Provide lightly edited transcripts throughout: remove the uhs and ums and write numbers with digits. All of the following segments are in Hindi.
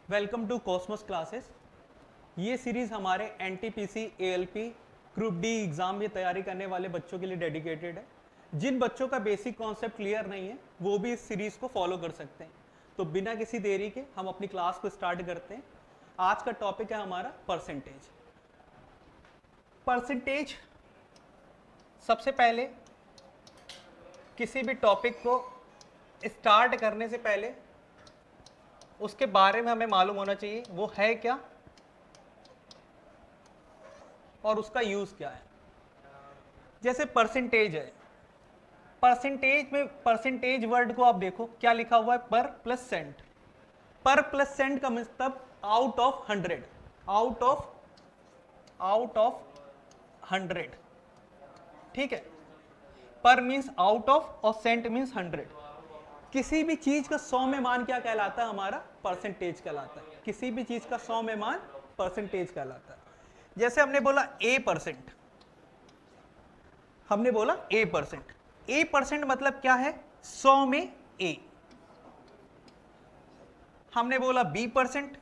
Welcome to Cosmos classes. ये सीरीज़ हमारे NTPC ALP group D exam में तैयारी करने वाले बच्चों के लिए डेडिकेटेड है। जिन बच्चों का बेसिक कॉन्सेप्ट क्लियर नहीं है वो भी इस सीरीज़ को फॉलो कर सकते हैं। तो बिना किसी देरी के हम अपनी क्लास को स्टार्ट करते हैं। आज का टॉपिक है हमारा परसेंटेज। परसेंटेज, सबसे पहले किसी भी टॉपिक को स्टार्ट करने से पहले उसके बारे में हमें मालूम होना चाहिए वो है क्या और उसका यूज क्या है। जैसे परसेंटेज है, परसेंटेज में परसेंटेज वर्ड को आप देखो क्या लिखा हुआ है, पर प्लस सेंट। पर प्लस सेंट का मतलब आउट ऑफ 100, आउट ऑफ 100, ठीक है। पर मीन्स आउट ऑफ और सेंट मीन्स 100। किसी भी चीज का 100 में मान क्या कहलाता है, हमारा परसेंटेज कहलाता है। किसी भी चीज का 100 में मान परसेंटेज कहलाता है। जैसे हमने बोला A%, हमने बोला A%। A% मतलब क्या है, 100 में A। हमने बोला B%,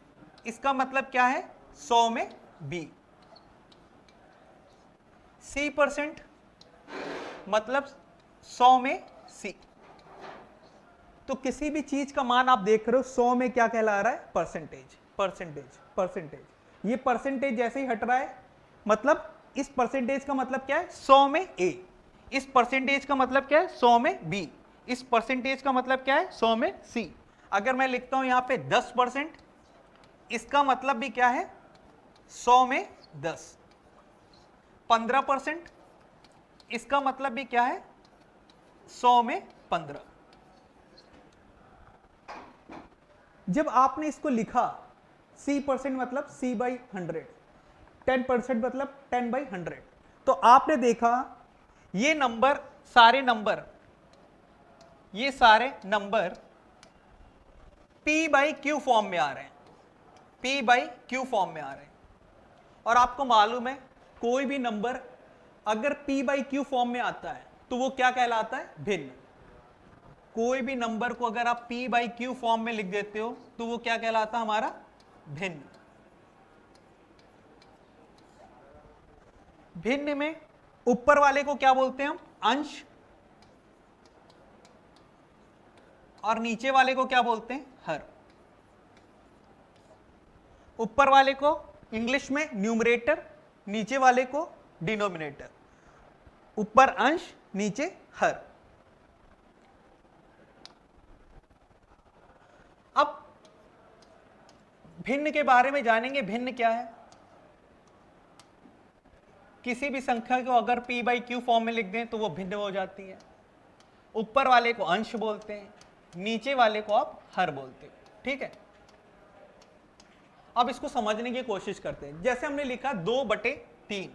इसका मतलब क्या है, 100 में B। C% मतलब 100 में C। तो किसी भी चीज का मान आप देख रहे हो 100 में क्या कहला रहा है, परसेंटेज। परसेंटेज परसेंटेज ये परसेंटेज जैसे ही हट रहा है मतलब इस परसेंटेज का मतलब क्या है, 100 में A। इस परसेंटेज का मतलब क्या है, 100 में B। इस परसेंटेज का मतलब क्या है, 100 में C। अगर मैं लिखता हूं यहां पे 10%, इसका मतलब भी क्या है, 100 में 10। 15%, इसका मतलब भी क्या है, 100 में 15। जब आपने इसको लिखा C% मतलब C/100, 10% मतलब 10/100, तो आपने देखा ये नंबर, ये सारे नंबर P/Q फॉर्म में आ रहे हैं, P/Q फॉर्म में आ रहे हैं। और आपको मालूम है कोई भी नंबर अगर P/Q फॉर्म में आता है तो वो क्या कहलाता है, भिन्न। कोई भी नंबर को अगर आप P/Q फॉर्म में लिख देते हो तो वो क्या कहलाता है, हमारा भिन्न। भिन्न में ऊपर वाले को क्या बोलते हैं हम, अंश, और नीचे वाले को क्या बोलते हैं, हर। ऊपर वाले को इंग्लिश में न्यूमरेटर, नीचे वाले को डिनोमिनेटर। ऊपर अंश, नीचे हर। अब भिन्न के बारे में जानेंगे। भिन्न क्या है, किसी भी संख्या को अगर P/Q फॉर्म में लिख दें तो वो भिन्न हो जाती है। ऊपर वाले को अंश बोलते हैं, नीचे वाले को आप हर बोलते हो, ठीक है। अब इसको समझने की कोशिश करते हैं। जैसे हमने लिखा 2/3,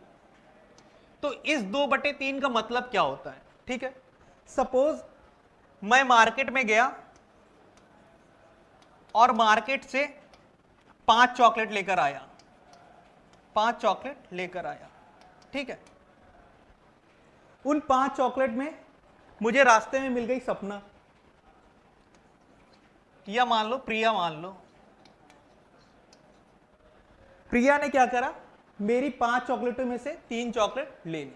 तो इस 2/3 का मतलब क्या होता है, ठीक है। सपोज मैं मार्केट में गया और मार्केट से 5 चॉकलेट लेकर आया, 5 चॉकलेट लेकर आया, ठीक है। उन 5 चॉकलेट में मुझे रास्ते में मिल गई सपना, या मान लो प्रिया, मान लो प्रिया ने क्या करा, मेरी 5 चॉकलेटों में से 3 चॉकलेट ले ली।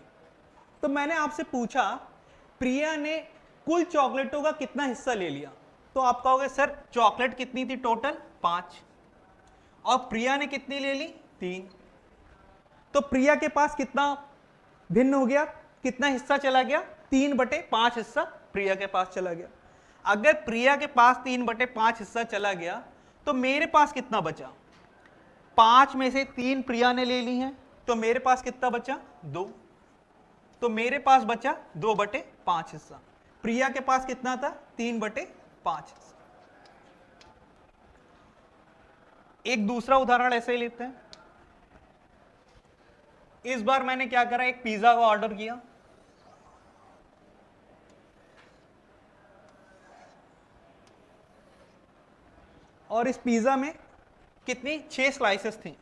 तो मैंने आपसे पूछा प्रिया ने कुल चॉकलेटों का कितना हिस्सा ले लिया, तो आप कहोगे सर चॉकलेट कितनी थी टोटल, 5, और प्रिया ने कितनी ले ली, 3। तो प्रिया के पास कितना भिन्न हो गया, कितना हिस्सा चला गया, 3/5 हिस्सा प्रिया के पास चला गया। अगर प्रिया के पास 3/5 हिस्सा चला गया तो मेरे पास कितना बचा, 5 में से 3 प्रिया ने ले ली हैं, तो मेरे पास कितना बचा, 2। तो मेरे पास बचा 2/5 हिस्सा। प्रिया के पास कितना था, 3/5 हिस्सा। एक दूसरा उदाहरण ऐसे ही लेते हैं। इस बार मैंने क्या करा, एक पिज्जा का ऑर्डर किया, और इस पिज्जा में कितनी, 6 स्लाइसेस थी।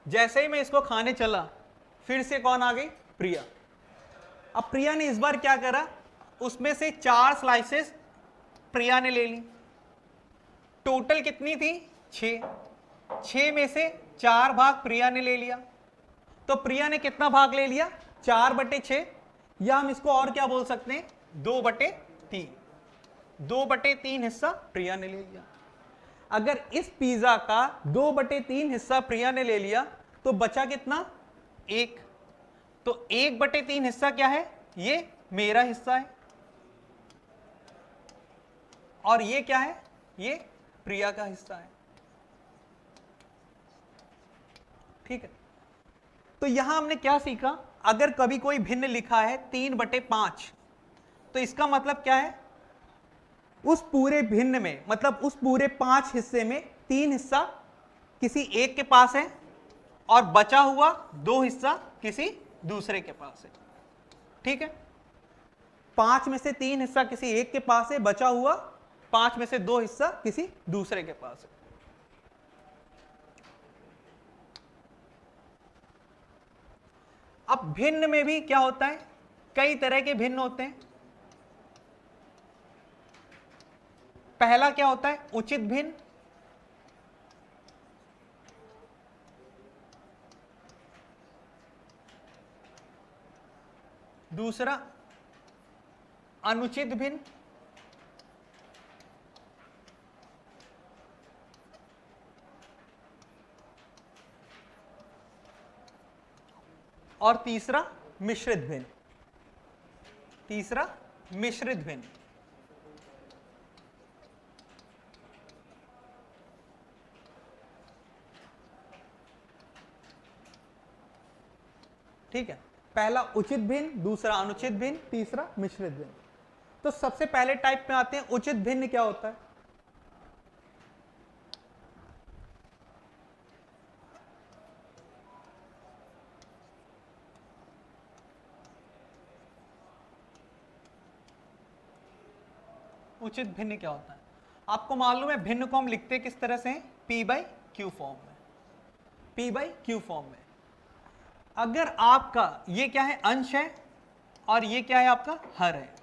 जैसे ही मैं इसको खाने चला फिर से कौन आ गई, प्रिया। अब प्रिया ने इस बार क्या करा, उसमें से 4 स्लाइसेस प्रिया ने ले ली। टोटल कितनी थी? 6। 6 में से 4 भाग प्रिया ने ले लिया, तो प्रिया ने कितना भाग ले लिया? 4/6, या हम इसको और क्या बोल सकते हैं? 2/3। 2/3 हिस्सा प्रिया ने ले लिया। अगर इस पिज्जा का 2/3 हिस्सा प्रिया ने ले लिया तो बचा कितना? 1। तो 1/3 हिस्सा क्या है? ये मेरा हिस्सा है, और ये क्या है? ये प्रिया का हिस्सा है। ठीक है, तो यहां हमने क्या सीखा? अगर कभी कोई भिन्न लिखा है 3/5, तो इसका मतलब क्या है? उस पूरे भिन्न में, मतलब उस पूरे 5 हिस्से में 3 हिस्सा किसी एक के पास है और बचा हुआ 2 हिस्सा किसी दूसरे के पास है। ठीक है, 5 में से 3 हिस्सा किसी एक के पास है, बचा हुआ 5 में से 2 हिस्सा किसी दूसरे के पास है। अब भिन्न में भी क्या होता है? कई तरह के भिन्न होते हैं। पहला क्या होता है? उचित भिन्न। दूसरा अनुचित भिन्न। और तीसरा मिश्रित भिन्न। तीसरा मिश्रित भिन्न। ठीक है, पहला उचित भिन्न, दूसरा अनुचित भिन्न, तीसरा मिश्रित भिन्न। तो सबसे पहले टाइप में आते हैं, उचित भिन्न क्या होता है? उचित भिन्न क्या होता है? आपको मालूम है भिन्न को हम लिखते किस तरह से हैं? P/Q फॉर्म में। P/Q फॉर्म में। अगर आपका ये क्या है? अंश है, और ये क्या है? आपका हर है।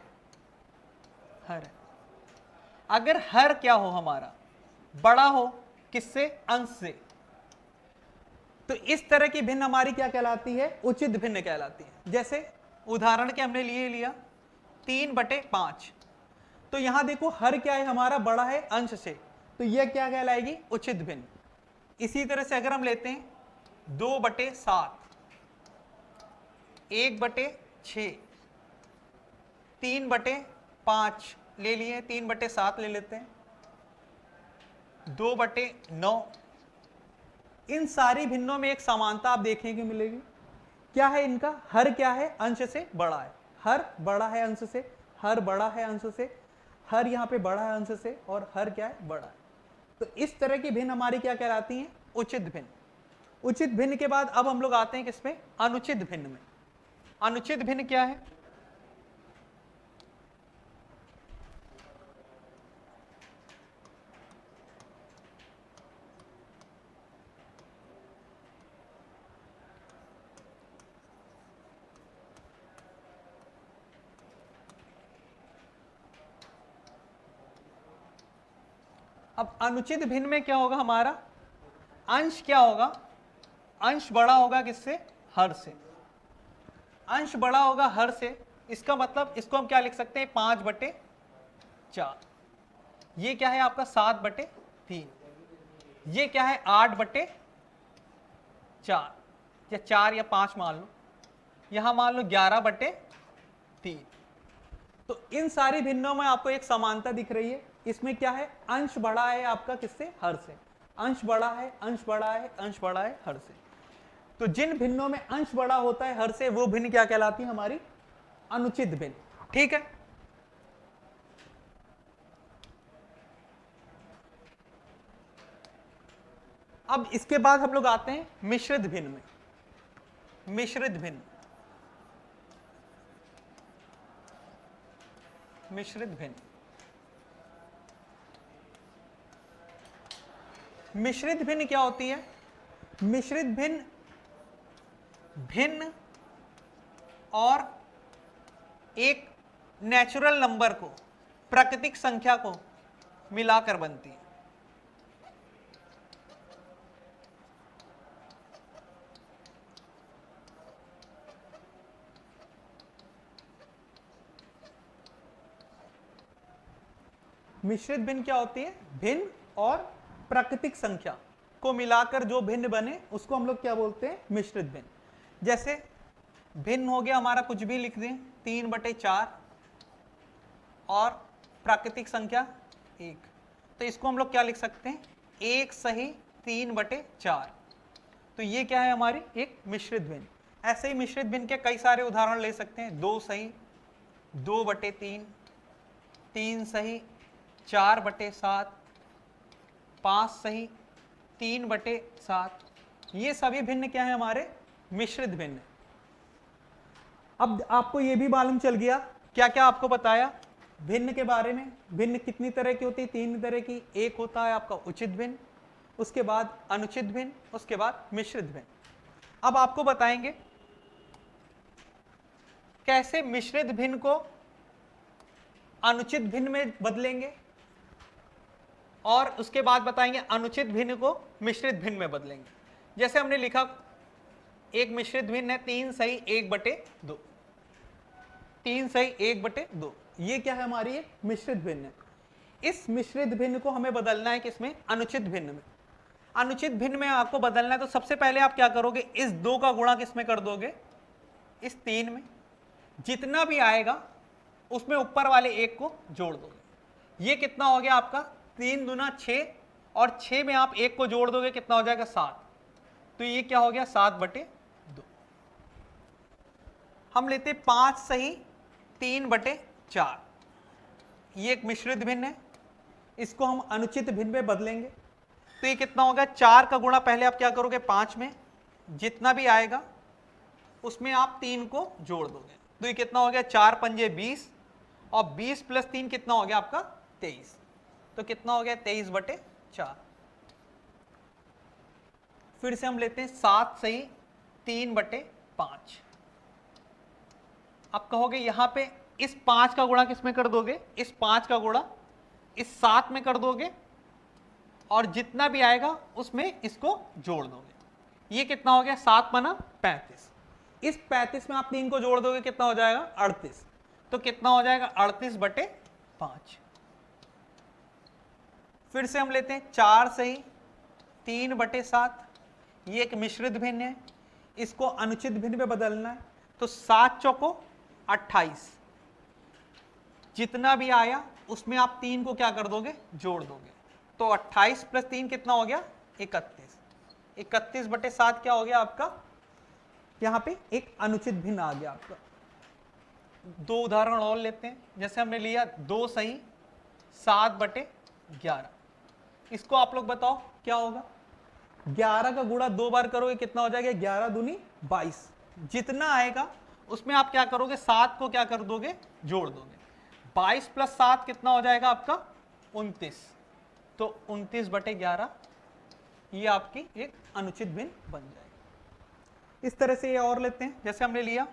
हर है। अगर हर क्या हो हमारा? बड़ा हो किससे? अंश से। तो इस तरह की भिन्न हमारी क्या कहलाती है? उचित भिन्न कहलाती है। जैसे उदाहरण के हमने लिए लिया 3/5, तो यहां देखो हर क्या है हमारा? बड़ा है अंश से, तो यह क्या कहलाएगी? उचित भिन्न। इसी तरह से अगर हम लेते हैं 2/7, 1/6, 3/5 ले लिए, 3/7 ले लेते हैं, 2/9। इन सारी भिन्नों में एक समानता आप देखेंगे मिलेगी। क्या है इनका? हर क्या है? अंश से बड़ा है। हर बड़ा है अंश से, हर बड़ा है अंश से, हर यहां पे बड़ा है अंश से, और हर क्या है? बड़ा है। तो इस तरह की भिन्न हमारी क्या कहलाती हैं? उचित भिन्न। उचित भिन्न के बाद अब हम लोग आते हैं किसमें? अनुचित भिन्न में। अनुचित भिन्न क्या है? अब अनुचित भिन्न में क्या होगा हमारा? अंश क्या होगा? अंश बड़ा होगा किससे? हर से। अंश बड़ा होगा हर से, इसका मतलब इसको हम क्या लिख सकते हैं? 5/4। ये क्या है आपका? 7/3। ये क्या है? 8/4, या 4 या 5 मान लो, यहां मान लो 11/3। तो इन सारी भिन्नों में आपको एक समानता दिख रही है। इसमें क्या है? अंश बड़ा है आपका किससे? हर से। अंश बड़ा है, अंश बड़ा है, अंश बड़ा है हर से। तो जिन भिन्नों में अंश बड़ा होता है हर से, वो भिन्न क्या कहलाती है? हमारी अनुचित भिन्न। ठीक है, अब इसके बाद हम लोग आते हैं मिश्रित भिन्न में। मिश्रित भिन्न। मिश्रित भिन्न। मिश्रित भिन्न क्या होती है? मिश्रित भिन्न भिन्न और एक नेचुरल नंबर को, प्राकृतिक संख्या को मिलाकर बनती है। मिश्रित भिन्न क्या होती है? भिन्न और प्राकृतिक संख्या को मिलाकर जो भिन्न बने उसको हम लोग क्या बोलते हैं? मिश्रित भिन्न। जैसे भिन्न हो गया हमारा, कुछ भी लिख दें, 3/4 और प्राकृतिक संख्या 1, तो इसको हम लोग क्या लिख सकते हैं? 1 सही 3/4। तो ये क्या है? हमारी एक मिश्रित भिन्न। ऐसे ही मिश्रित भिन्न के कई सारे उदाहरण ले सकते हैं। 2 सही 2/3, 3 सही 4/7, 5 सही 3/7। ये सभी भिन्न क्या है? हमारे मिश्रित भिन्न। अब आपको ये भी मालूम चल गया क्या क्या आपको बताया भिन्न के बारे में। भिन्न कितनी तरह की होती है? 3 तरह की। एक होता है आपका उचित भिन्न, उसके बाद अनुचित भिन्न, उसके बाद मिश्रित भिन्न। अब आपको बताएंगे कैसे मिश्रित भिन्न को अनुचित भिन्न में बदलेंगे, और उसके बाद बताएंगे अनुचित भिन्न को मिश्रित भिन्न में बदलेंगे। जैसे हमने लिखा एक मिश्रित भिन्न है 3 सही 1/2, 3 सही 1/2, ये क्या है? हमारी एक मिश्रित भिन्न है। इस मिश्रित भिन्न को हमें बदलना है किसमें? अनुचित भिन्न में। अनुचित भिन्न में आपको बदलना है तो सबसे पहले आप क्या करोगे? इस 2 का गुणा किसमें कर दोगे? इस 3 में। जितना भी आएगा उसमें ऊपर वाले 1 को जोड़ दोगे। ये कितना हो गया आपका? 3 दूना 6, और 6 में आप 1 को जोड़ दोगे, कितना हो जाएगा? 7। तो ये क्या हो गया? 7/2। हम लेते 5 सही 3/4, ये एक मिश्रित भिन्न है। इसको हम अनुचित भिन्न में बदलेंगे तो ये कितना होगा? 4 का गुणा पहले आप क्या करोगे? 5 में। जितना भी आएगा उसमें आप 3 को जोड़ दोगे, तो ये कितना हो गया? 4 पंजे 20, और 20 + 3 कितना हो गया आपका? 23। तो कितना हो गया? 23/4। फिर से हम लेते हैं 7 सही 3/5। आप कहोगे यहां पे इस 5 का गुणा किसमें कर दोगे? इस 5 का गुणा इस 7 में कर दोगे, और जितना भी आएगा उसमें इसको जोड़ दोगे। ये कितना हो गया? 7 × 35। इस 35 में आप 3 को जोड़ दोगे, कितना हो जाएगा? 38। तो कितना हो जाएगा? 38/5। फिर से हम लेते हैं 4 सही 3/7, ये एक मिश्रित भिन्न है। इसको अनुचित भिन्न में बदलना है तो 7 चौको 28, जितना भी आया उसमें आप 3 को क्या कर दोगे? जोड़ दोगे। तो 28 + 3 कितना हो गया? 31। 31/7 क्या हो गया आपका? यहां पे एक अनुचित भिन्न आ गया आपका। 2 उदाहरण और लेते हैं। जैसे हमने लिया 2 सही 7/11, इसको आप लोग बताओ क्या होगा? 11 का गुणा 2 बार करोगे, कितना हो जाएगा? 11 दूनी 22। जितना आएगा उसमें आप क्या करोगे? 7 को क्या कर दोगे? जोड़ दोगे। 22 + 7 कितना हो जाएगा आपका? 29। तो 29/11 ये आपकी एक अनुचित भिन्न बन जाएगी। इस तरह से ये और लेते हैं। जैसे हमने लिया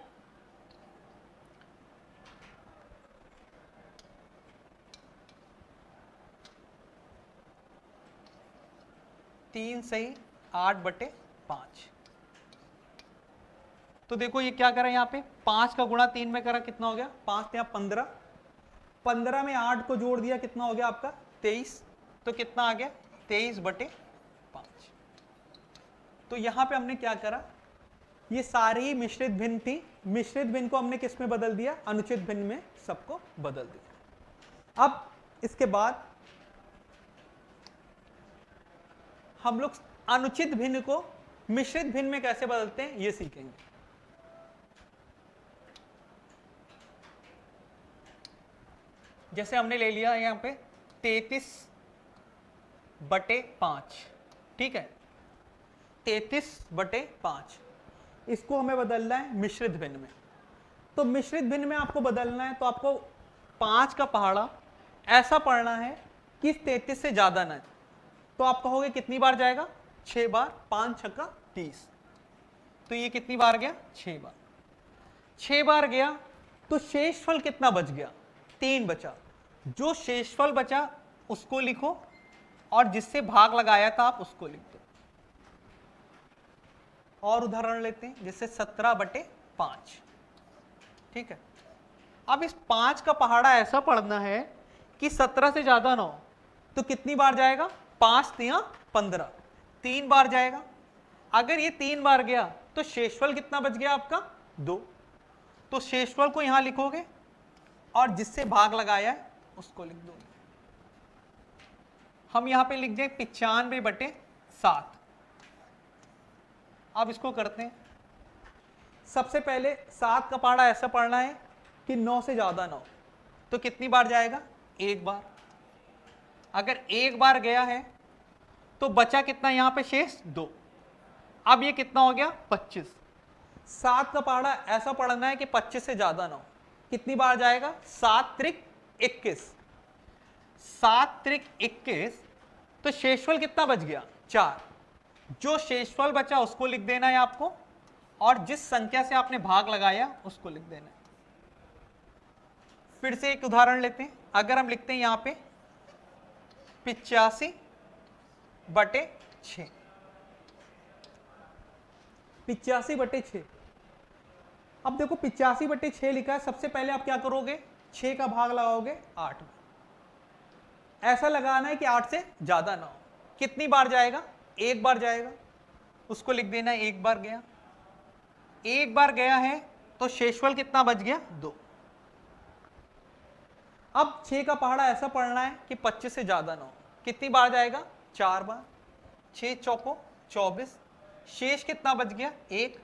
3 सही 8/5, तो देखो ये क्या करा यहाँ पे? 5 का गुणा 3 में करा, कितना हो गया? 5 या 15, 15 में 8 को जोड़ दिया, कितना हो गया आपका? 23। तो कितना आ गया? 23/5। तो यहाँ पे हमने क्या करा? ये सारी मिश्रित भिन्न थी, मिश्रित भिन्न को हमने किस में बदल दिया? अनुचित भिन्न में सबको बदल दिया। अब इसके बाद हम लोग अनुचित भिन्न को मिश्रित भिन्न में कैसे बदलते हैं ये सीखेंगे। जैसे हमने ले लिया यहां पे 33/5, ठीक है? 33/5, इसको हमें बदलना है मिश्रित भिन्न में। तो मिश्रित भिन्न में आपको बदलना है तो आपको 5 का पहाड़ा ऐसा पढ़ना है कि 33 से ज्यादा ना है। तो आप कहोगे कितनी बार जाएगा? 6 बार। 5 × 6 = 30। तो ये कितनी बार गया? 6 बार। 6 बार गया तो शेषफल कितना बच गया? 3 बचा। जो शेषफल बचा उसको लिखो, और जिससे भाग लगाया था आप उसको लिख दो। और उदाहरण लेते हैं, जैसे 17/5, ठीक है? अब इस 5 का पहाड़ा ऐसा पढ़ना है कि 17 से ज्यादा ना हो तो कितनी बार जाएगा, 5 या 15, 3 बार जाएगा। अगर ये 3 बार गया तो शेषफल कितना बच गया आपका, 2। तो शेषफल को यहां लिखोगे और जिससे भाग लगाया है उसको लिख दोगे। हम यहां पे लिख दें 95/7। अब इसको करते हैं। सबसे पहले 7 का पहाड़ा ऐसा पढ़ना है कि 9 से ज्यादा ना हो, तो कितनी बार जाएगा, 1 बार। अगर 1 बार गया है तो बचा कितना यहां पे शेष, 2। अब ये कितना हो गया, 25। 7 का पहाड़ा ऐसा पढ़ना है कि 25 से ज्यादा ना हो, कितनी बार जाएगा, 7 त्रिक 21। 7 त्रिक 21, तो शेषफल कितना बच गया, 4। जो शेषफल बचा उसको लिख देना है आपको, और जिस संख्या से आपने भाग लगाया उसको लिख देना है। फिर से एक उदाहरण लेते हैं। अगर हम लिखते हैं यहां पे 85/6, 85/6। अब देखो 85/6 लिखा है, सबसे पहले आप क्या करोगे, 6 का भाग लगाओगे 8 में। ऐसा लगाना है कि 8 से ज्यादा ना हो। कितनी बार जाएगा, 1 बार जाएगा, उसको लिख देना है 1 बार गया। 1 बार गया है तो शेषफल कितना बच गया, 2। अब 6 का पहाड़ा ऐसा पढ़ना है कि 25 से ज्यादा ना हो, कितनी बार जाएगा, 4 बार। 6 चौको 24, शेष कितना बच गया, 1,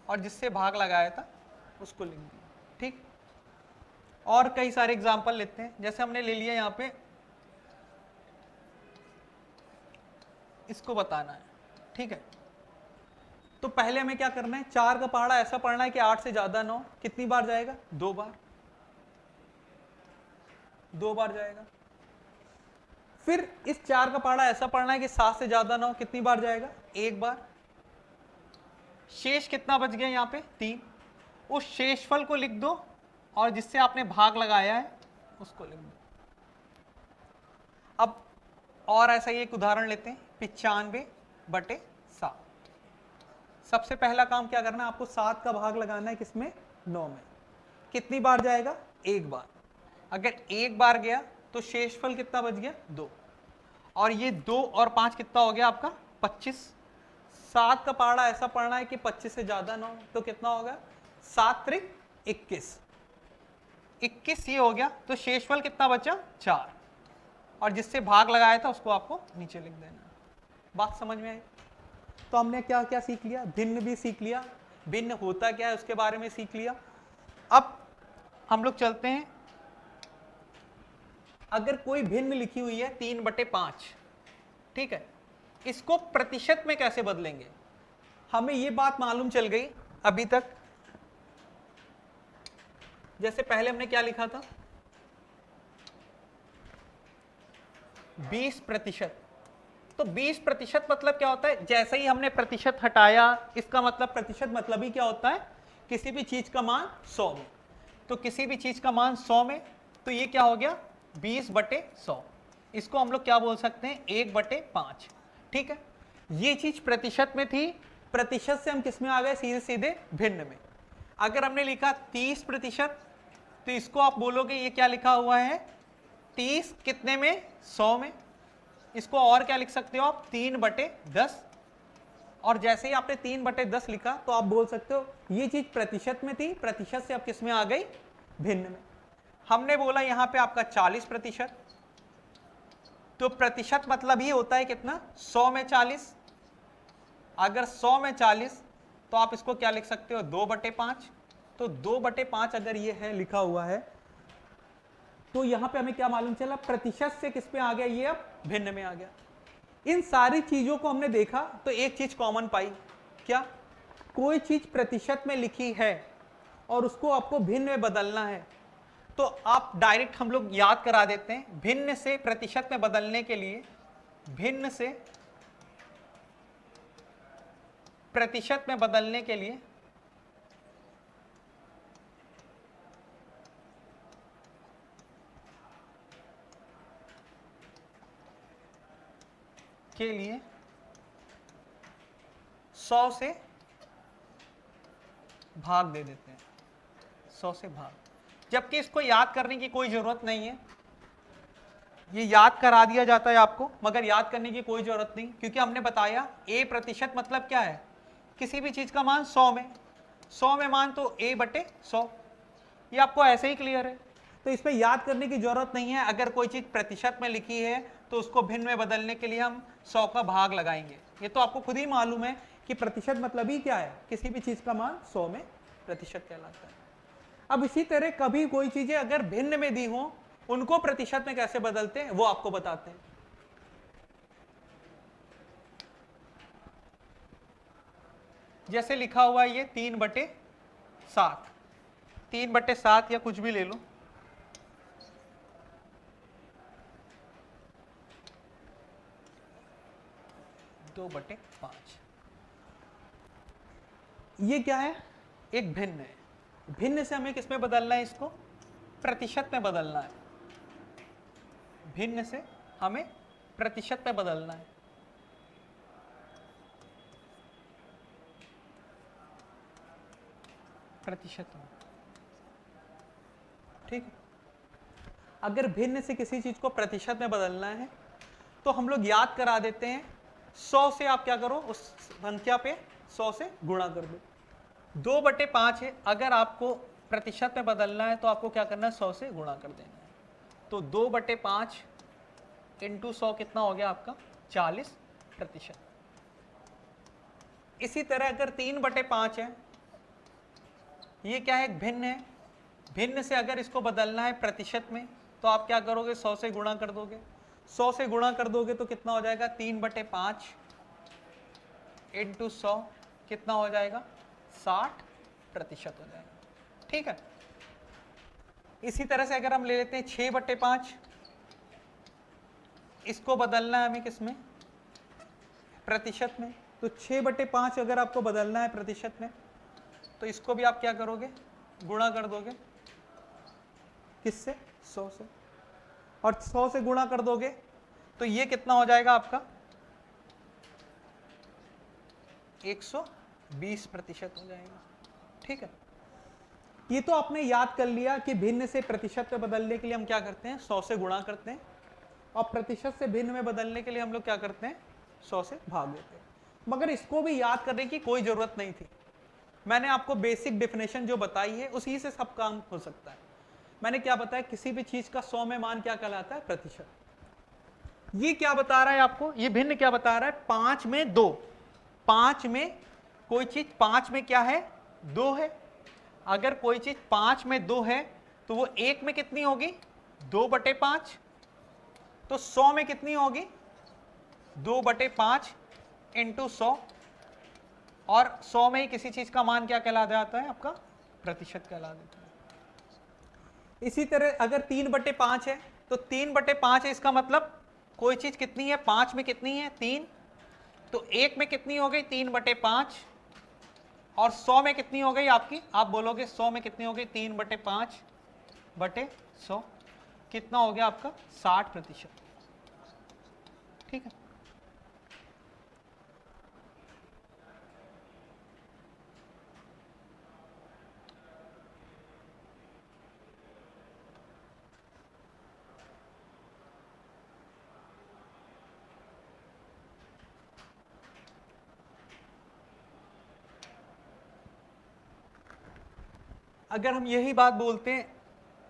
और जिससे भाग लगाया था उसको लिख दिया। ठीक। और कई सारे एग्जाम्पल लेते हैं। जैसे हमने ले लिया यहां पे, इसको बताना है, ठीक है। तो पहले हमें क्या करना है, 4 का पहाड़ा ऐसा पढ़ना है कि 8 से ज्यादा ना हो, कितनी बार जाएगा, 2 बार। 2 बार जाएगा। फिर इस 4 का पहाड़ा ऐसा पढ़ना है कि 7 से ज्यादा ना हो, कितनी बार जाएगा, 1 बार। शेष कितना बच गया यहां पे, 3। उस शेषफल को लिख दो और जिससे आपने भाग लगाया है उसको लिख दो। अब और ऐसा ही एक उदाहरण लेते हैं, 95/7। सबसे पहला काम क्या करना है आपको, 7 का भाग लगाना है किसमें, 9 में। कितनी बार जाएगा, 1 बार। अगर 1 बार गया तो शेषफल कितना बच गया, 2। और ये 2 और 5 कितना हो गया आपका, 25। 7 का पहाड़ा ऐसा पढ़ना है कि 25 से ज्यादा ना हो, तो कितना होगा, 7 त्रिक 21। 21 ये हो गया, तो शेषफल कितना बचा, 4, और जिससे भाग लगाया था उसको आपको नीचे लिख देना। बात समझ में आई। तो हमने क्या क्या सीख लिया, भिन्न भी सीख लिया, भिन्न होता क्या है उसके बारे में सीख लिया। अब हम लोग चलते हैं, अगर कोई भिन्न लिखी हुई है 3/5, ठीक है, इसको प्रतिशत में कैसे बदलेंगे। हमें ये बात मालूम चल गई अभी तक। जैसे पहले हमने क्या लिखा था, 20%। तो 20% मतलब क्या होता है, जैसे ही हमने प्रतिशत हटाया, इसका मतलब प्रतिशत मतलब ही क्या होता है, किसी भी चीज का मान 100 में। तो किसी भी चीज का मान 100 में, तो ये क्या हो गया, 20/100। इसको हम लोग क्या बोल सकते हैं, 1/5। ठीक है, ये चीज प्रतिशत में थी, प्रतिशत से हम किस में आ गए, सीधे सीधे भिन्न में। अगर हमने लिखा 30%, तो इसको आप बोलोगे ये क्या लिखा हुआ है, 30 कितने में, 100 में। इसको और क्या लिख सकते हो आप, 3/10। और जैसे ही आपने 3/10 लिखा तो आप बोल सकते हो ये चीज प्रतिशत में थी, प्रतिशत से अब किस में आ गई, भिन्न में। हमने बोला यहां पे आपका 40%, तो प्रतिशत मतलब ही होता है कितना, 100 में 40। अगर 100 में 40, तो आप इसको क्या लिख सकते हो, 2/5। तो 2/5 अगर ये है लिखा हुआ है, तो यहां पे हमें क्या मालूम चला, प्रतिशत से किस पे आ गया, ये अब भिन्न में आ गया। इन सारी चीजों को हमने देखा तो एक चीज कॉमन पाई, क्या, कोई चीज प्रतिशत में लिखी है और उसको आपको भिन्न में बदलना है, तो आप डायरेक्ट हम लोग याद करा देते हैं, भिन्न से प्रतिशत में बदलने के लिए, भिन्न से प्रतिशत में बदलने के लिए के लिए 100 से भाग दे देते हैं, 100 से भाग। जबकि इसको याद करने की कोई जरूरत नहीं है, ये याद करा दिया जाता है आपको, मगर याद करने की कोई जरूरत नहीं, क्योंकि हमने बताया a% मतलब क्या है, किसी भी चीज का मान 100 में, 100 में मान तो a/100, ये आपको ऐसे ही क्लियर है, तो इस पे याद करने की जरूरत नहीं है। अगर कोई चीज प्रतिशत में लिखी है तो उसको भिन्न में बदलने के लिए हम 100 का भाग लगाएंगे, ये तो आपको खुद ही मालूम है कि प्रतिशत मतलब ही क्या है, किसी भी चीज का मान 100 में प्रतिशत कहलाता है। अब इसी तरह कभी कोई चीजें अगर भिन्न में दी हो, उनको प्रतिशत में कैसे बदलते हैं वो आपको बताते हैं। जैसे लिखा हुआ है ये 3/7, 3/7 या कुछ भी ले लो, दो बटे 5, ये क्या है, एक भिन्न है। भिन्न से हमें किस में बदलना है, इसको प्रतिशत में बदलना है, भिन्न से हमें प्रतिशत में बदलना है। प्रतिशत में, ठीक है। अगर भिन्न से किसी चीज को प्रतिशत में बदलना है तो हम लोग याद करा देते हैं, 100 से आप क्या करो, उस संख्या पे 100 से गुणा कर दो, 2/5 है, अगर आपको प्रतिशत में बदलना है तो आपको क्या करना है, 100 से गुणा कर देना है। तो 2/5 इंटू 100 कितना हो गया आपका, 40%। इसी तरह अगर 3/5 है, ये क्या है, एक भिन्न है, भिन्न से अगर इसको बदलना है प्रतिशत में तो आप क्या करोगे, 100 से गुणा कर दोगे, 100 से गुणा कर दोगे तो कितना हो जाएगा, 3/5 इंटू 100 कितना हो जाएगा, 60% हो जाएगा, ठीक है। इसी तरह से अगर हम ले लेते हैं 6/5, इसको बदलना है हमें किसमें, प्रतिशत में, तो 6/5 अगर आपको बदलना है प्रतिशत में तो इसको भी आप क्या करोगे, गुणा कर दोगे, किससे, 100 से, और 100 से गुणा कर दोगे तो ये कितना हो जाएगा आपका, 120% हो जाएगा, ठीक है। ये तो आपने याद कर लिया कि भिन्न से प्रतिशत पे बदलने के लिए हम क्या करते हैं, 100 से गुणा करते हैं, और प्रतिशत से भिन्न में बदलने के लिए हम लोग क्या करते हैं, 100 से भाग देते हैं। मगर इसको भी याद करने की कोई जरूरत नहीं थी, मैंने आपको बेसिक डेफिनेशन जो बताई है उसी से सब काम हो सकता है। मैंने क्या बताया, किसी भी चीज का 100 में मान क्या कहलाता है, प्रतिशत। ये क्या बता रहा है आपको, ये भिन्न क्या बता रहा है, 5 में 2, 5 में कोई चीज 5 में क्या है, 2 है। अगर कोई चीज 5 में 2 है तो वो 1 में कितनी होगी, 2/5, तो 100 में कितनी होगी, 2/5 इंटू 100, और 100 में ही किसी चीज का मान क्या कहला जाता है, आपका प्रतिशत कहला देता है। इसी तरह अगर 3/5 है तो 3/5 है, इसका मतलब कोई चीज कितनी है, 5 में कितनी है, 3, तो 1 में कितनी हो गई, 3/5, और 100 में कितनी हो गई आपकी, आप बोलोगे 100 में कितनी हो गई, 3/5/100, कितना हो गया आपका, 60%, ठीक है। अगर हम यही बात बोलते हैं,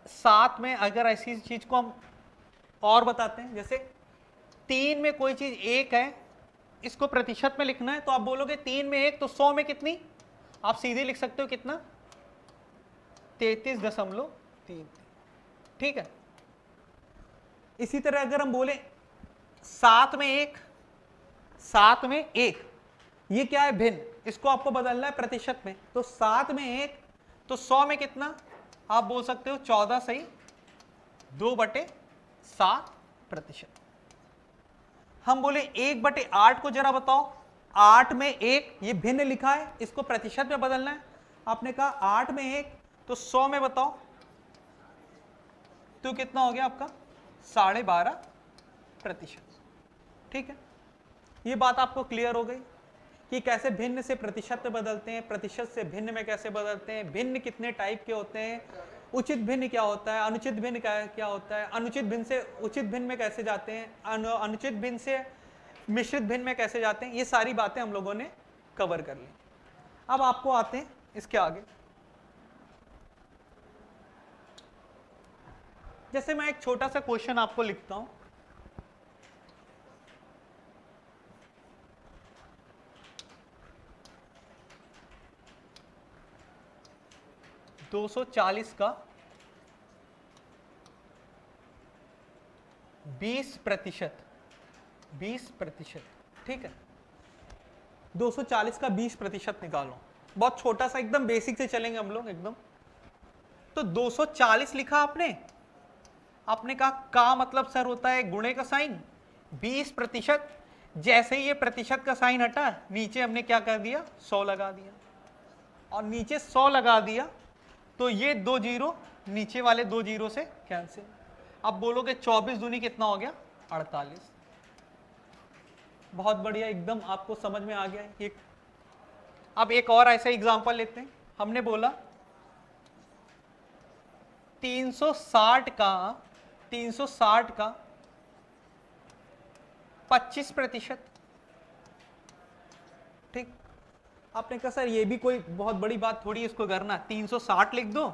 साथ में अगर ऐसी चीज को हम और बताते हैं, जैसे 3 में कोई चीज 1 है, इसको प्रतिशत में लिखना है तो आप बोलोगे 3 में 1, तो 100 में कितनी, आप सीधे लिख सकते हो कितना, 33.3, ठीक है। इसी तरह अगर हम बोले 7 में 1, 7 में 1, ये क्या है, भिन्न, इसको आपको बदलना है प्रतिशत में, तो 7 में 1, तो 100 में कितना, आप बोल सकते हो 14 सही 2/7%। हम बोले 1/8 को जरा बताओ, 8 में 1, ये भिन्न लिखा है, इसको प्रतिशत में बदलना है, आपने कहा 8 में 1, तो 100 में बताओ, तो कितना हो गया आपका, 12.5%, ठीक है। ये बात आपको क्लियर हो गई कि कैसे भिन्न से प्रतिशत में बदलते हैं, प्रतिशत से भिन्न में कैसे बदलते हैं, भिन्न कितने टाइप के होते हैं, उचित भिन्न क्या होता है, अनुचित भिन्न क्या होता है, अनुचित भिन्न से उचित भिन्न में कैसे जाते हैं, अनुचित भिन्न से मिश्रित भिन्न में कैसे जाते हैं, ये सारी बातें हम लोगों ने कवर कर ली। अब आपको आते हैं इसके आगे। जैसे मैं एक छोटा सा क्वेश्चन आपको लिखता हूं, (240) का 20%, ठीक है, 240 का 20% निकालो। बहुत छोटा सा, एकदम बेसिक से चलेंगे हम लोग एकदम। तो 240 लिखा आपने कहा का मतलब सर होता है गुणे का साइन, 20%। जैसे ही ये प्रतिशत का साइन हटा, नीचे हमने क्या कर दिया, 100 लगा दिया, और नीचे 100 लगा दिया तो ये 2 जीरो नीचे वाले 2 जीरो से कैंसिल। अब बोलोगे 24 दूनी कितना हो गया, 48। बहुत बढ़िया, एकदम आपको समझ में आ गया है। अब एक और ऐसा एग्जांपल लेते हैं। हमने बोला 360 का 25%, ठीक। आपने कहा सर ये भी कोई बहुत बड़ी बात थोड़ी इसको करना, 360 लिख दो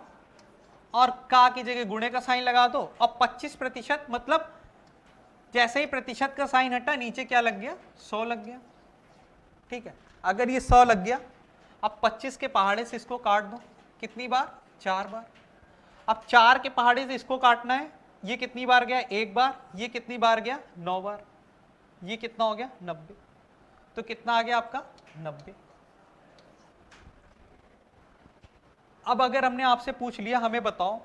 और का की जगह गुणे का साइन लगा दो, और 25% मतलब जैसे ही प्रतिशत का साइन हटा नीचे क्या लग गया, 100 लग गया, ठीक है। अगर ये 100 लग गया, अब 25 के पहाड़े से इसको काट दो, कितनी बार, 4 बार। अब 4 के पहाड़े से इसको काटना है, ये कितनी बार गया, 1 बार, ये कितनी बार गया, 9 बार, ये कितना हो गया, 90। तो कितना आ गया आपका, 90। अब अगर हमने आपसे पूछ लिया, हमें बताओ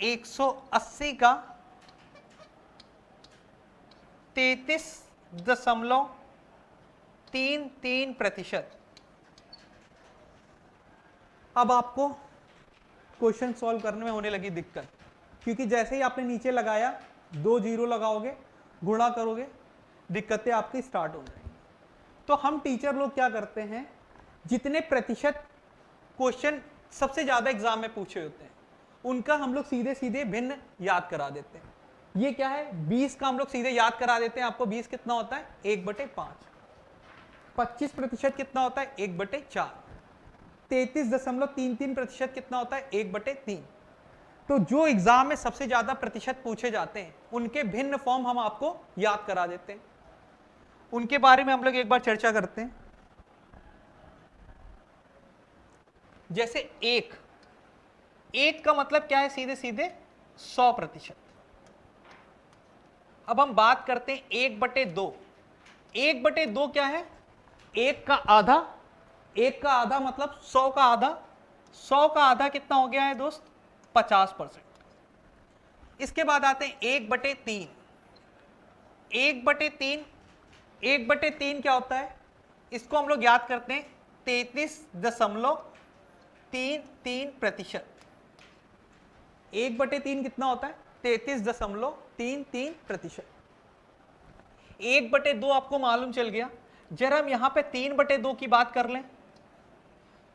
180 का 33.33%। अब आपको क्वेश्चन सॉल्व करने में होने लगी दिक्कत, क्योंकि जैसे ही आपने नीचे लगाया 2 जीरो लगाओगे, गुणा करोगे, दिक्कतें आपकी स्टार्ट हो जाएंगी। तो हम टीचर लोग क्या करते हैं, जितने प्रतिशत क्वेश्चन सबसे ज्यादा एग्जाम में पूछे होते हैं उनका हम लोग सीधे सीधे भिन्न याद करा देते हैं। ये क्या है, 20 का हम लोग सीधे याद करा देते हैं। आपको 20 कितना होता है, 1/5। 25% कितना होता है, 1/4। 33.33% कितना होता है, 1/3। तो जो एग्जाम में सबसे ज्यादा प्रतिशत पूछे जाते हैं उनके भिन्न फॉर्म हम आपको याद करा देते हैं। उनके बारे में हम लोग एक बार चर्चा करते हैं। जैसे एक का मतलब क्या है, सीधे सीधे 100%। अब हम बात करते हैं 1/2। 1/2 क्या है, 1 का आधा। 1 का आधा मतलब 100 का आधा। 100 का आधा कितना हो गया है दोस्त, 50%। इसके बाद आते हैं 1/3। 1/3 क्या होता है, इसको हम लोग याद करते हैं 33.33%। 1/3 कितना होता है, 33.33%। 1/2 आपको मालूम चल गया। जरा हम यहां पे 3/2 की बात कर लें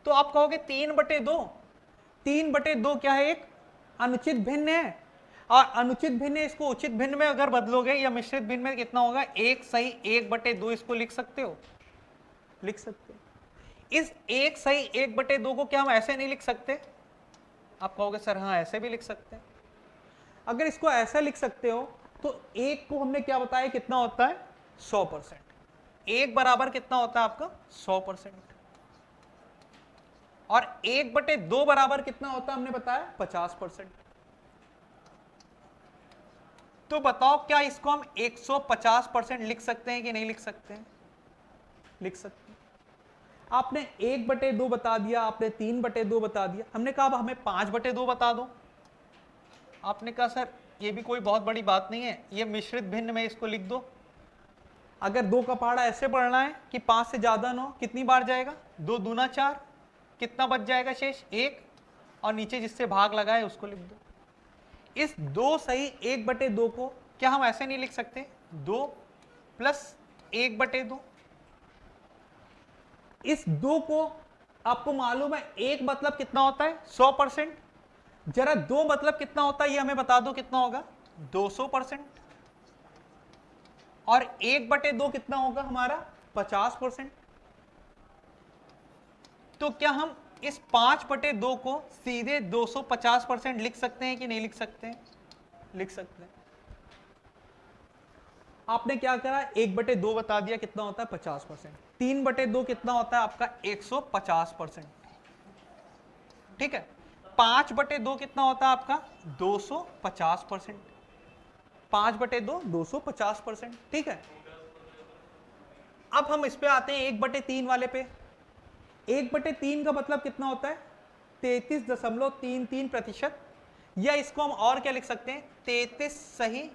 तो आप कहोगे 3/2 क्या है, एक अनुचित भिन्न है। और अनुचित भिन्न, इसको उचित भिन्न में अगर बदलोगे या मिश्रित भिन्न में कितना होगा, 1 सही 1/2। इसको लिख सकते हो, लिख सकते हो। इस 1 सही 1/2 को क्या हम ऐसे नहीं लिख सकते, आप कहोगे सर हाँ ऐसे भी लिख सकते हैं। अगर इसको ऐसा लिख सकते हो तो 1 को हमने क्या बताया कितना होता है, 100%। 1 बराबर कितना होता है आपका, 100%। और 1/2 बराबर कितना होता है हमने बताया, 50%। तो बताओ क्या इसको हम 150% लिख सकते हैं कि नहीं लिख सकते हैं, लिख सकते हैं। आपने 1/2 बता दिया, आपने 3/2 बता दिया, हमने कहा अब हमें 5/2 बता दो। आपने कहा सर ये भी कोई बहुत बड़ी बात नहीं है, ये मिश्रित भिन्न में इसको लिख दो। अगर 2 का पहाड़ा ऐसे पढ़ना है कि 5 से ज्यादा न हो, कितनी बार जाएगा, 2 दूना 4, कितना बच जाएगा शेष, 1, और नीचे जिससे भाग लगाए उसको लिख दो। इस 2 सही 1/2 को क्या हम ऐसे नहीं लिख सकते, 2 + 1/2। इस 2 को आपको मालूम है 1 मतलब कितना होता है, 100%। जरा 2 मतलब कितना होता है ये हमें बता दो, कितना होगा? 200%। और 1/2 कितना होगा हमारा? 50%। तो क्या हम इस 5/2 को सीधे 250% लिख सकते हैं कि नहीं लिख सकते हैं? लिख सकते हैं। आपने क्या करा, 1/2 बता दिया, कितना होता है? 50%। 3/2 कितना होता है आपका? 150%। ठीक है। 5/2 कितना होता है आपका? 250%। 5/2 250%। ठीक है। अब हम इस पे आते हैं 1/3 वाले पे। 1/3 का मतलब कितना होता है? 33.33%। या इसको हम और क्या लिख सकते हैं? 33 सही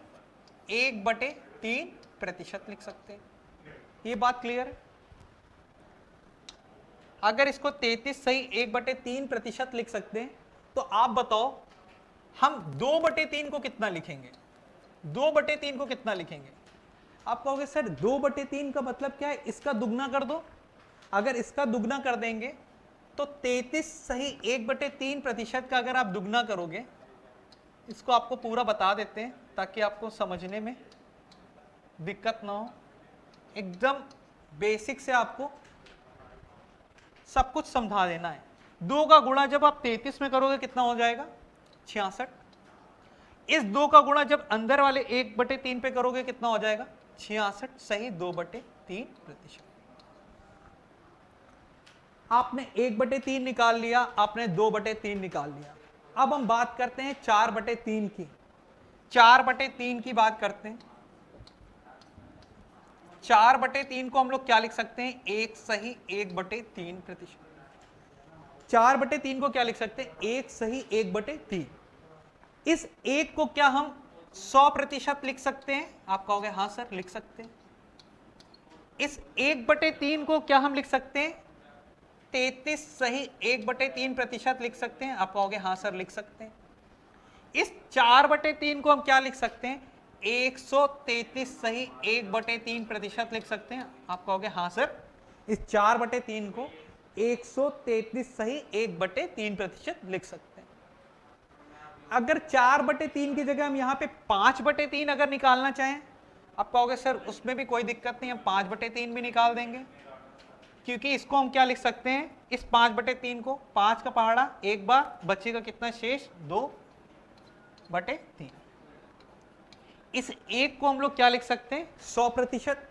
1/3% लिख सकते हैं। ये बात क्लियर है? अगर इसको 33 सही 1/3% लिख सकते हैं, तो आप बताओ हम 2/3 को कितना लिखेंगे? 2/3 को कितना लिखेंगे? आप कहोगे सर 2/3 का मतलब क्या है? इसका दुगना कर दो। अगर इसका दुगना कर देंगे तो 33 सही 1/3% का अगर आप दुगना करोगे, इसको आपको पूरा बता देते हैं ताकि आपको समझने में दिक्कत ना हो। एकदम बेसिक से आपको सब कुछ समझा देना है। 2 का गुणा जब आप 33 में करोगे कितना हो जाएगा? 66। इस 2 का गुणा जब अंदर वाले 1/3 पे करोगे कितना हो जाएगा? 66 सही 2/3%। आपने 1/3 निकाल लिया, आपने 2/3 निकाल लिया। अब हम बात करते हैं 4/3 की। 4/3 की बात करते हैं। 4/3 को हम लोग क्या लिख सकते हैं? 1 सही 1/3%। 4/3 को क्या लिख सकते हैं? 1 सही 1/3। इस 1 को क्या हम 100% लिख सकते हैं? आप कहोगे हाँ सर लिख सकते हैं। इस 1/3 को क्या हम लिख सकते हैं? 33 सही 1/3% लिख सकते हैं। आप कहोगे हाँ सर लिख सकते हैं। इस 4/3 को हम क्या लिख सकते हैं? 133 सही 1/3% लिख सकते हैं। आप कहोगे हाँ सर। इस 4/3 को 133 सही 1/3% लिख सकते हैं। अगर 4/3 की जगह हम यहाँ पे 5/3 अगर निकालना चाहें, आप कहोगे सर उसमें भी कोई दिक्कत नहीं, हम 5/3 भी निकाल देंगे। क्योंकि इसको हम क्या लिख सकते हैं? इस 5/3 को 5 का पहाड़ा एक बार, बचेगा कितना शेष? 2/3। इस 1 को हम लोग क्या लिख सकते हैं? 100%।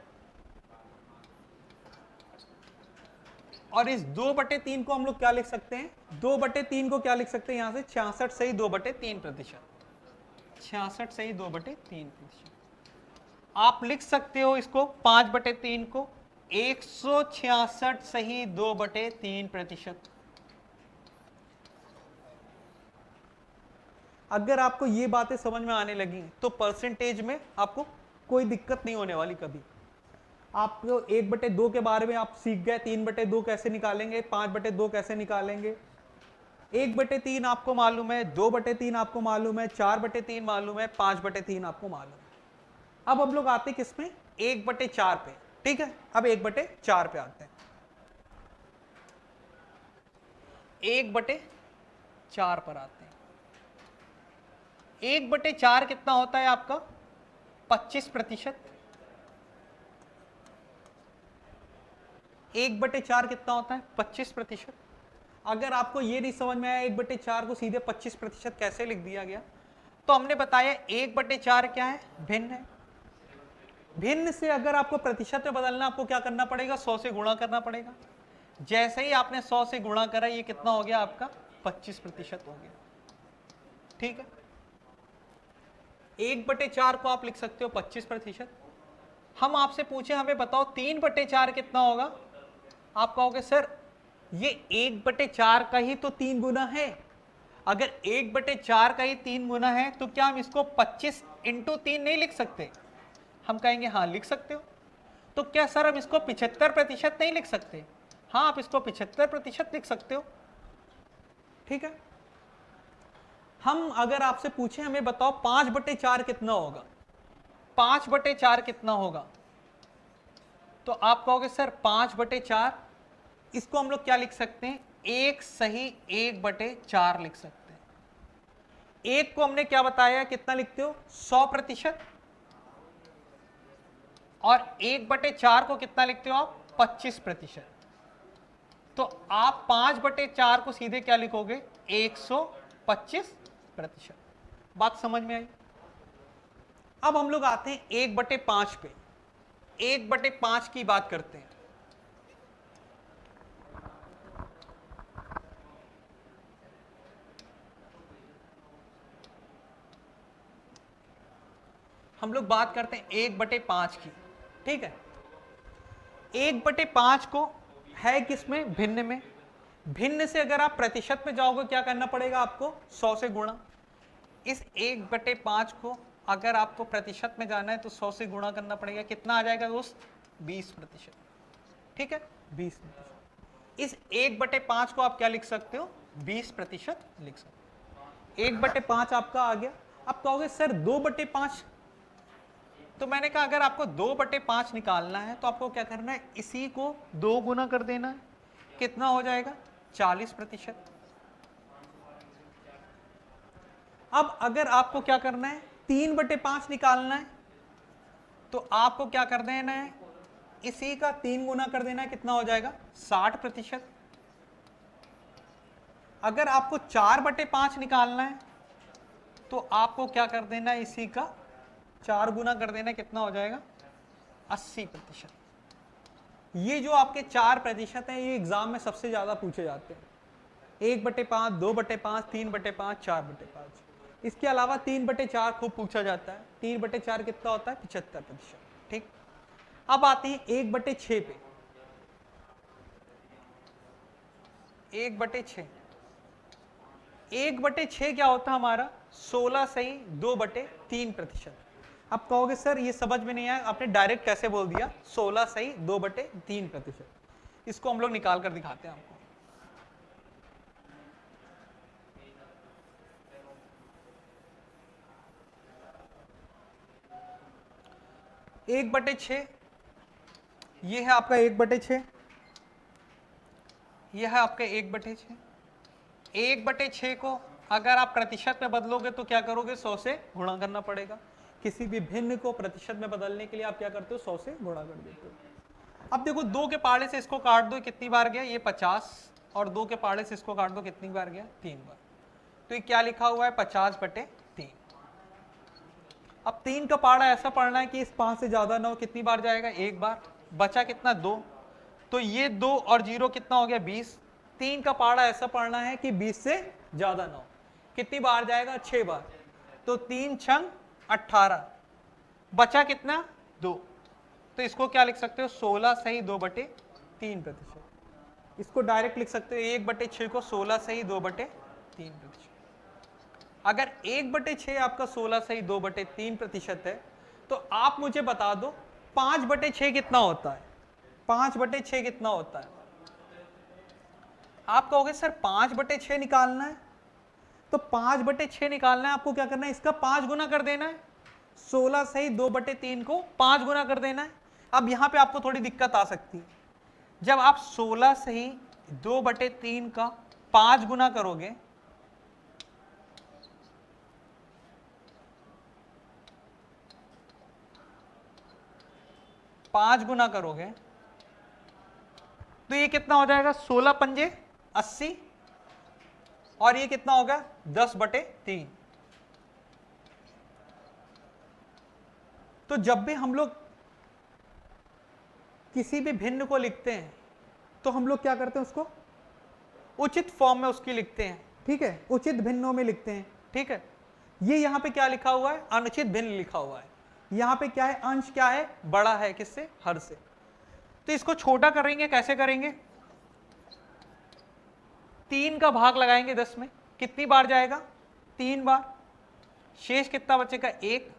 और इस 2/3 को हम लोग क्या लिख सकते हैं? 2/3 को क्या लिख सकते हैं यहां से? 66 सही 2/3%। 66 सही 2/3%। आप लिख सकते हो इसको 5/3 को 166 सही 2/3%। अगर आपको ये बातें समझ में आने लगी तो परसेंटेज में आपको कोई दिक्कत नहीं होने वाली कभी। आप 1/2 के बारे में आप सीख गए, 3/2 कैसे निकालेंगे, 5/2 कैसे निकालेंगे। 1/3 आपको मालूम है, 2/3 आपको मालूम है, 4/3 मालूम है, 5/3 आपको मालूम है। अब हम लोग आते किसमें? 1/4 पे। ठीक है, अब 1/4 पे आते हैं। 1/4 पर आते हैं। 1/4 कितना होता है आपका? 25%। 1/4 कितना होता है? 25%। अगर आपको ये नहीं समझ में आया 1/4 को सीधे 25% कैसे लिख दिया गया, तो हमने बताया 1/4 क्या है? भिन्न है। भिन्न से अगर आपको प्रतिशत में बदलना, आपको क्या करना पड़ेगा? 100 से गुणा करना पड़ेगा। जैसे ही आपने 100 से गुणा करा, ये कितना हो गया आपका? 25% हो गया। ठीक है, 1/4 को आप लिख सकते हो 25%। हम आपसे पूछे हमें बताओ 3/4 कितना होगा? आप कहोगे सर ये 1/4 का ही तो 3 गुना है। अगर 1/4 का ही 3 गुना है तो क्या हम इसको 25 × 3 नहीं लिख सकते? हम कहेंगे हाँ लिख सकते हो। तो क्या सर हम इसको 75% नहीं लिख सकते? हाँ आप इसको 75% लिख सकते हो। ठीक है, हम अगर आपसे पूछे हमें बताओ 5/4 कितना होगा? 5/4 कितना होगा? तो आप कहोगे सर 5/4, इसको हम लोग क्या लिख सकते हैं? 1 सही 1/4 लिख सकते हैं। एक को हमने क्या बताया, कितना लिखते हो, 100%, और 1/4 को कितना लिखते हो आप, 25%। तो आप 5/4 को सीधे क्या लिखोगे, 125%। बात समझ में आई। अब हम लोग आते हैं 1/5 पे। 1/5 की बात करते हैं। हम लोग बात करते हैं 1/5 की, ठीक है। 1/5 को है किसमें, भिन्न में। भिन्न से अगर आप प्रतिशत में जाओगे क्या करना पड़ेगा आपको, 100 से गुणा। इस 1/5 को अगर आपको प्रतिशत में जाना है तो 100 से गुणा करना पड़ेगा। कितना आ जाएगा दोस्त, 20%, ठीक है, 20%। इस 1/5 को आप क्या लिख सकते हो, 20% लिख सकते हो। 1/5 आपका आ गया। अब कहोगे सर 2/5, तो मैंने कहा अगर आपको 2/5 निकालना है तो आपको क्या करना है, इसी को 2 गुना कर देना है। कितना हो जाएगा, 40%। अब अगर आपको क्या करना है, 3/5 निकालना है तो आपको क्या कर देना है, इसी का 3 गुना कर देना है। कितना हो जाएगा, 60%। अगर आपको 4/5 निकालना है तो आपको क्या कर देना है, इसी का 4 गुना कर देना है। कितना हो जाएगा, 80%। ये जो आपके 4% हैं ये एग्जाम में सबसे ज्यादा पूछे जाते हैं। 1/5, 2/5, 3/5, 4/5। इसके अलावा 3/4 खूब पूछा जाता है। 3/4 कितना होता है, 75%, ठीक। अब आते हैं 1/6 पे। 1/6, 1/6 क्या होता है हमारा, 16 सही 2/3%। अब कहोगे सर ये समझ में नहीं आया, आपने डायरेक्ट कैसे बोल दिया, 16 सही 2/3%। इसको हम लोग निकाल कर दिखाते हैं आपको। एक बटे छः, ये है आपका 1/6, यह है आपका 1/6। 1/6 को अगर आप प्रतिशत में बदलोगे तो क्या करोगे, 100 से गुणा करना पड़ेगा। किसी भी भिन्न को प्रतिशत में बदलने के लिए आप क्या करते हो, 100 से गुणा कर देते हो। अब देखो 2 के पाड़े से इसको काट दो, कितनी बार गया, ये 50, और 2 के पाड़े से इसको काट दो, कितनी बार गया, 3 बार। तो ये क्या लिखा हुआ है, 50/3। अब 3 का पाड़ा ऐसा पढ़ना है कि इस 5 से ज्यादा ना हो। कितनी बार जाएगा, 1 बार। बचा कितना, 2। तो ये 2 और 0 कितना हो गया, 20। 3 का पाड़ा ऐसा पढ़ना है कि 20 से ज्यादा ना हो। कितनी बार जाएगा, 6 बार। तो 3 छंग 18, बचा कितना, 2। तो इसको क्या लिख सकते हो, 16 सही 2/3%। इसको डायरेक्ट लिख सकते हो 1/6 को 16 सही 2/3%। अगर 1/6 आपका 16 सही 2/3% है तो आप मुझे बता दो 5/6 कितना होता है। 5/6 कितना होता है, आप कहोगे सर 5/6 निकालना है, तो 5/6 निकालना है आपको क्या करना है, इसका 5 गुना कर देना है। 16 सही 2/3 को 5 गुना कर देना है। अब यहां पे आपको थोड़ी दिक्कत आ सकती है, जब आप 16 सही 2/3 का 5 गुना करोगे, तो ये कितना हो जाएगा, 16 पंजे 80, और ये कितना होगा, 10/3। तो जब भी हम लोग किसी भी भिन्न को लिखते हैं तो हम लोग क्या करते हैं, उसको उचित फॉर्म में उसकी लिखते हैं, ठीक है, उचित भिन्नों में लिखते हैं, ठीक है। ये यहां पे क्या लिखा हुआ है, अनुचित भिन्न लिखा हुआ है। यहां पे क्या है, अंश क्या है, बड़ा है, किससे, हर से। तो इसको छोटा करेंगे, कैसे करेंगे, 3 का भाग लगाएंगे 10 में, कितनी बार जाएगा, 3 बार। शेष कितना बचेगा, 1।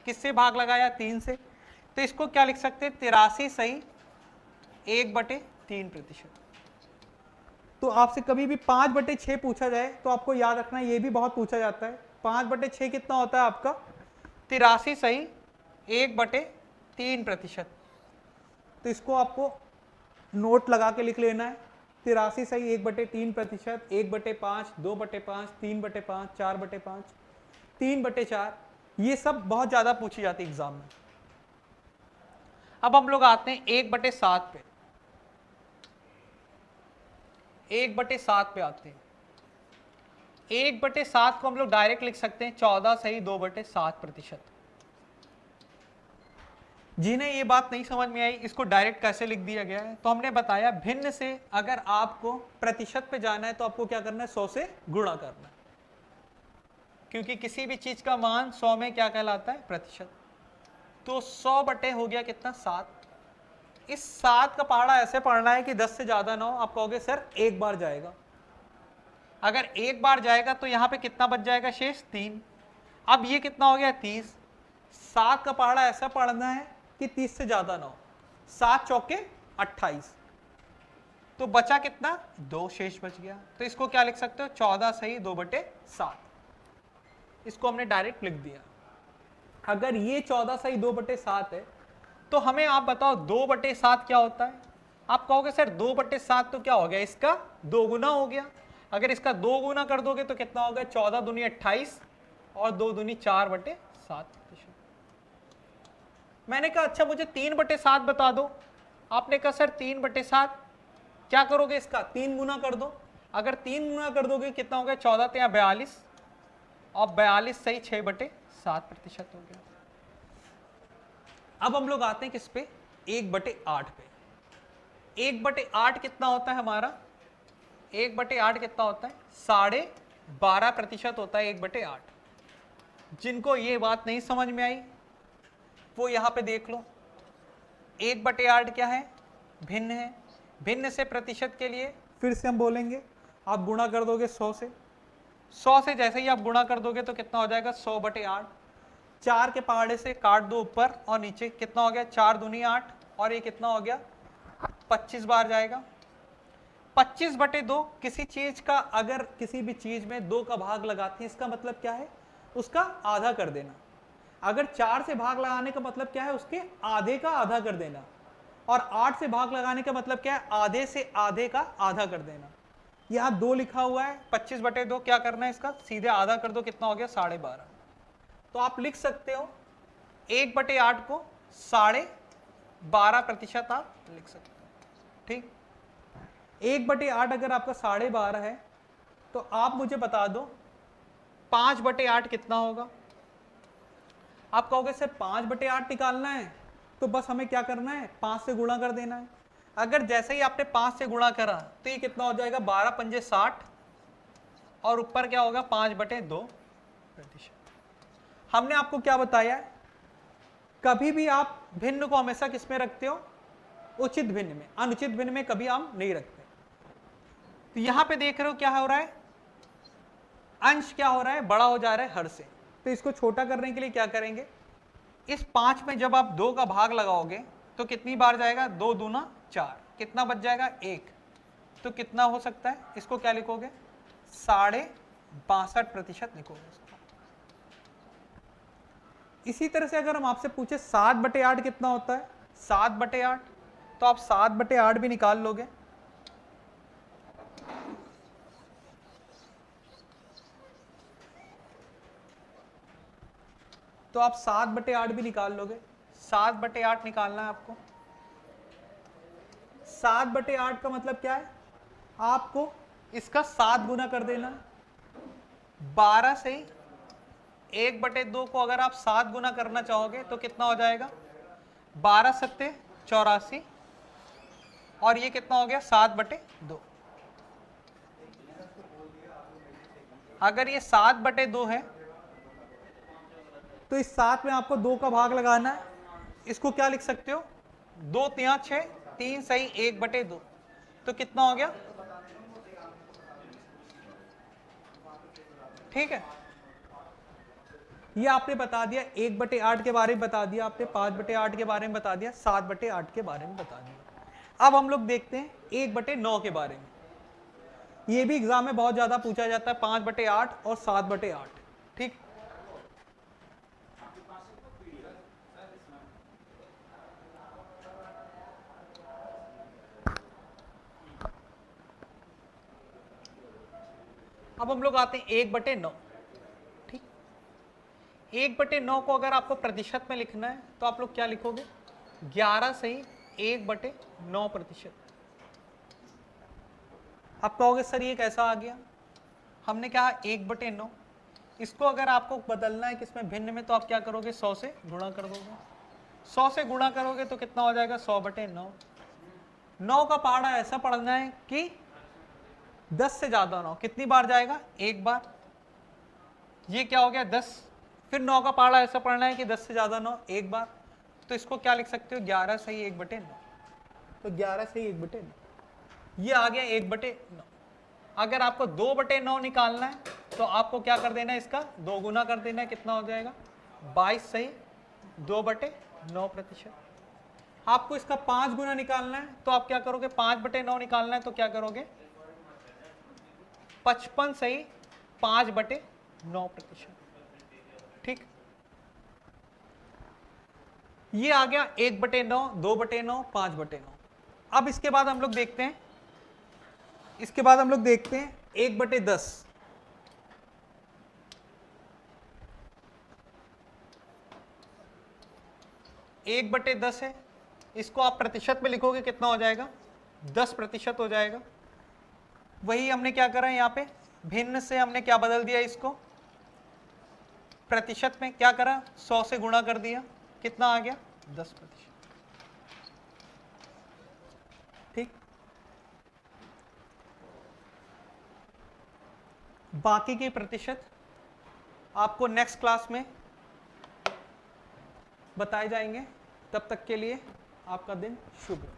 किससे भाग लगाया, 3 से। तो इसको क्या लिख सकते हैं, 83 सही 1/3%। तो आपसे कभी भी 5/6 पूछा जाए तो आपको याद रखना, ये भी बहुत पूछा जाता है। 5/6 कितना होता है आपका, 83 सही 1/3%। तो इसको आपको नोट लगा के लिख लेना है। 83 सही 1/3%, 1/5, 2/5, 3/5, 4/5, 3/4, ये सब बहुत ज्यादा पूछी जाती है एग्जाम में। अब हम लोग आते हैं 1/7 पे, 1/7 पे आते हैं। 1/7 को हम लोग डायरेक्ट लिख सकते हैं 14 सही 2/7%। जिन्हें ये बात नहीं समझ में आई इसको डायरेक्ट कैसे लिख दिया गया है, तो हमने बताया भिन्न से अगर आपको प्रतिशत पे जाना है तो आपको क्या करना है, 100 से गुणा करना है, क्योंकि किसी भी चीज का मान 100 में क्या कहलाता है, प्रतिशत। तो 100 बटे हो गया कितना, 7। इस 7 का पहाड़ा ऐसे पढ़ना है कि 10 से ज्यादा ना हो। आप कहोगे सर एक बार जाएगा, अगर एक बार जाएगा तो यहां पे कितना बच जाएगा शेष, 3। अब ये कितना हो गया, 30। 7 का पहाड़ा ऐसा पढ़ना है कि 30 से ज्यादा ना हो। 7 चौके 28, तो बचा कितना, 2 शेष बच गया। तो इसको क्या लिख सकते हो, 14 सही 2/7। इसको हमने डायरेक्ट लिख दिया। अगर ये 14 सही 2/7 है तो हमें आप बताओ 2/7 क्या होता है। आप कहोगे सर 2/7 तो क्या हो गया, इसका 2 गुना हो गया। अगर इसका 2 गुना कर दोगे तो कितना होगा, 14 दूनी 28 और 2 दूनी 4/7। मैंने कहा अच्छा मुझे 3/7 बता दो। आपने कहा सर 3/7 क्या करोगे, इसका 3 गुना कर दो। अगर 3 गुना कर दोगे कितना हो गया, 14 × 42 और 42 सही 6/7% हो गया। अब हम लोग आते हैं किस पे, 1/8 पे। 1/8 कितना होता है हमारा, 1/8 कितना होता है, 12.5% होता है 1/8। जिनको ये बात नहीं समझ में आई वो यहां पे देख लो। 1/8 क्या है, भिन्न है। भिन्न से प्रतिशत के लिए फिर से हम बोलेंगे, आप गुणा कर दोगे 100 से। 100 से जैसे ही आप गुणा कर दोगे तो कितना हो जाएगा, 100/8। 4 के पहाड़े से काट दो ऊपर और नीचे, कितना हो गया, 4 दूनी 8 और ये कितना हो गया, 25 बार जाएगा। 25/2। किसी चीज का अगर किसी भी चीज में 2 का भाग लगाते हैं इसका मतलब क्या है, उसका आधा कर देना। अगर 4 से भाग लगाने का मतलब क्या है, उसके आधे का आधा कर देना। और 8 से भाग लगाने का मतलब क्या है, आधे से आधे का आधा कर देना। यहाँ 2 लिखा हुआ है, 25/2 क्या करना है, इसका सीधे आधा कर दो, कितना हो गया, 12.5। तो आप लिख सकते हो 1/8 को 12.5% आप लिख सकते हो। ठीक, 1/8 अगर आपका 12.5 है तो आप मुझे बता दो 5/8 कितना होगा। आप कहोगे सर 5/8 निकालना है तो बस हमें क्या करना है, 5 से गुणा कर देना है। अगर जैसे ही आपने 5 से गुणा करा तो ये कितना हो जाएगा, 12 पंजे 60 और ऊपर क्या होगा, 5/2%। हमने आपको क्या बताया, कभी भी आप भिन्न को हमेशा किस में रखते हो, उचित भिन्न में। अनुचित भिन्न में कभी हम नहीं रखते। तो यहां पे देख रहे हो क्या हो रहा है, अंश क्या हो रहा है, बड़ा हो जा रहा है हर से। तो इसको छोटा करने के लिए क्या करेंगे, इस 5 में जब आप 2 का भाग लगाओगे तो कितनी बार जाएगा, 2 दूना 4, कितना बच जाएगा, 1। तो कितना हो सकता है, इसको क्या लिखोगे, 62.5% लिखोगे इसको। इसी तरह से अगर हम आपसे पूछे 7/8 कितना होता है, 7/8, तो आप 7/8 भी निकाल लोगे। तो आप 7/8 भी निकाल लोगे। 7/8 निकालना है आपको। 7/8 का मतलब क्या है, आपको इसका 7 गुना कर देना है। 12 से 1/2 को अगर आप 7 गुना करना चाहोगे तो कितना हो जाएगा, 12 सत्ते 84 और ये कितना हो गया, 7/2। अगर ये 7/2 है तो इस 7 में आपको 2 का भाग लगाना है। इसको क्या लिख सकते हो, 2 3 6, 3 सही 1/2। तो कितना हो गया, ठीक है। ये आपने बता दिया 1/8 के बारे में बता दिया आपने, 5/8 के बारे में बता दिया, 7/8 के बारे में बता दिया। अब हम लोग देखते हैं 1/9 के बारे में। ये भी एग्जाम में बहुत ज्यादा पूछा जाता है, 5/8 और 7/8। ठीक, अब हम लोग आते हैं 1/9। ठीक, 1/9 को अगर आपको प्रतिशत में लिखना है तो आप लोग क्या लिखोगे, 11 सही 1/9 प्रतिशत। आप कहोगे सर ये कैसा आ गया, हमने कहा 1/9, इसको अगर आपको बदलना है किसमें, भिन्न में, तो आप क्या करोगे, 100 से गुणा कर दोगे। 100 से गुणा करोगे तो कितना हो जाएगा, 100/9। 9 का पहाड़ा ऐसा पढ़ना है कि 10 से ज्यादा 9 कितनी बार जाएगा, एक बार। ये क्या हो गया 10, फिर 9 का पहाड़ा ऐसा पढ़ना है कि 10 से ज्यादा 9 एक बार, तो इसको क्या लिख सकते हो, 11 सही 1/9। तो 11 सही 1/9, ये आ गया 1/9। अगर आपको 2/9 निकालना है तो आपको क्या कर देना है, इसका 2 गुना कर देना है, कितना हो जाएगा, 22 सही 2/9 प्रतिशत। आपको इसका 5 गुना निकालना है तो आप क्या करोगे, 5/9 निकालना है तो क्या करोगे, 55 सही 5/9 प्रतिशत। ठीक, ये आ गया 1/9, 2/9, 5/9। अब इसके बाद हम लोग देखते हैं, 1/10। 1/10 है, इसको आप प्रतिशत में लिखोगे कितना हो जाएगा, 10% हो जाएगा। वही हमने क्या करा यहाँ पे, भिन्न से हमने क्या बदल दिया, इसको प्रतिशत में क्या करा, 100 से गुणा कर दिया, कितना आ गया, 10%। ठीक, बाकी के प्रतिशत आपको नेक्स्ट क्लास में बताए जाएंगे। तब तक के लिए आपका दिन शुभ हो।